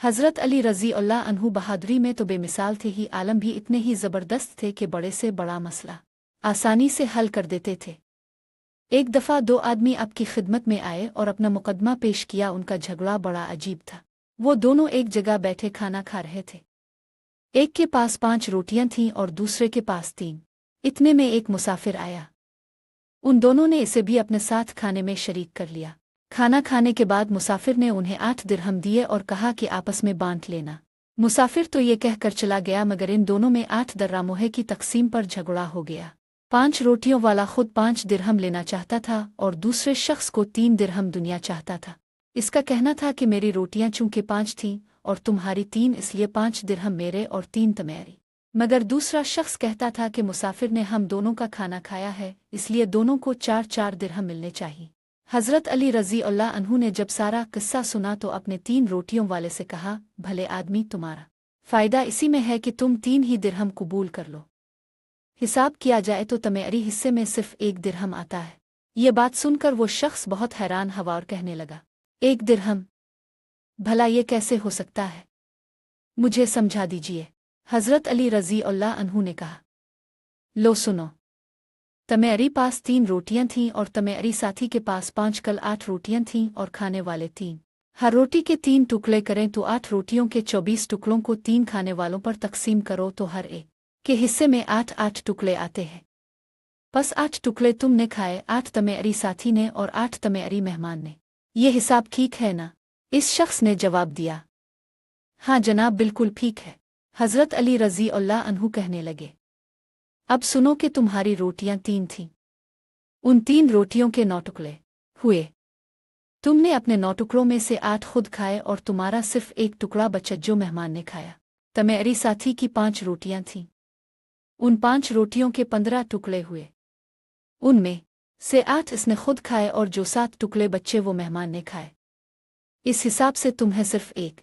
हज़रत अली रज़ी अल्लाह अन्हु बहादुरी में तो बेमिसाल थे ही आलम भी इतने ही ज़बरदस्त थे कि बड़े से बड़ा मसला आसानी से हल कर देते थे। एक दफ़ा दो आदमी आपकी खिदमत में आए और अपना मुकदमा पेश किया। उनका झगड़ा बड़ा अजीब था। वो दोनों एक जगह बैठे खाना खा रहे थे। एक के पास 5 रोटियां थीं और दूसरे के पास 3। इतने में एक मुसाफिर आया। उन दोनों ने इसे भी अपने साथ खाने में शरीक कर लिया। खाना खाने के बाद मुसाफिर ने उन्हें 8 दिरहम दिए और कहा कि आपस में बांट लेना। मुसाफिर तो ये कहकर चला गया, मगर इन दोनों में 8 दर्रामोहे की तकसीम पर झगड़ा हो गया। 5 रोटियों वाला खुद 5 दिरहम लेना चाहता था और दूसरे शख्स को 3 दिरहम दुनिया चाहता था। इसका कहना था कि मेरी रोटियां चूंकि 5 थीं और तुम्हारी 3, इसलिए 5 दिरहम मेरे और 3 तुम्हारी। मगर दूसरा शख्स कहता था कि मुसाफिर ने हम दोनों का खाना खाया है, इसलिए दोनों को 4-4 दिरहम मिलने चाहिए। हज़रत अली रज़ी अल्लाह अन्हु ने जब सारा किस्सा सुना तो अपने 3 रोटियों वाले से कहा, भले आदमी, तुम्हारा फ़ायदा इसी में है कि तुम 3 ही दिरहम कबूल कर लो। हिसाब किया जाए तो तुम्हारी हिस्से में सिर्फ 1 दिरहम आता है। ये बात सुनकर वो शख्स बहुत हैरान हुआ और कहने लगा, 1 दिरहम? भला ये कैसे हो सकता है? मुझे समझा दीजिए। हज़रत अली रज़ी अल्लाह अन्हु ने कहा, लो सुनो, तुम्हारी पास 3 रोटियां थीं और तुम्हारी साथी के पास 5, कल 8 रोटियां थीं और खाने वाले 3। हर रोटी के 3 टुकड़े करें तो 8 रोटियों के 24 टुकड़ों को 3 खाने वालों पर तकसीम करो तो हर एक के हिस्से में 8-8 टुकड़े आते हैं। बस 8 टुकड़े तुमने खाए, 8 तुम्हारी साथी ने और 8 तुम्हारी मेहमान ने। ये हिसाब ठीक है ना? इस शख्स ने जवाब दिया, हाँ जनाब, बिल्कुल ठीक है। हज़रत अली रज़ी अल्लाह अन्हु कहने लगे, अब सुनो कि तुम्हारी रोटियां 3 थीं। उन 3 रोटियों के 9 टुकड़े हुए। तुमने अपने 9 टुकड़ों में से 8 खुद खाए और तुम्हारा सिर्फ 1 टुकड़ा बचा जो मेहमान ने खाया। तुम्हारी साथी की 5 रोटियां थीं। उन 5 रोटियों के 15 टुकड़े हुए। उनमें से 8 इसने खुद खाए और जो 7 टुकड़े बच्चे वो मेहमान ने खाए। इस हिसाब से तुम्हें सिर्फ 1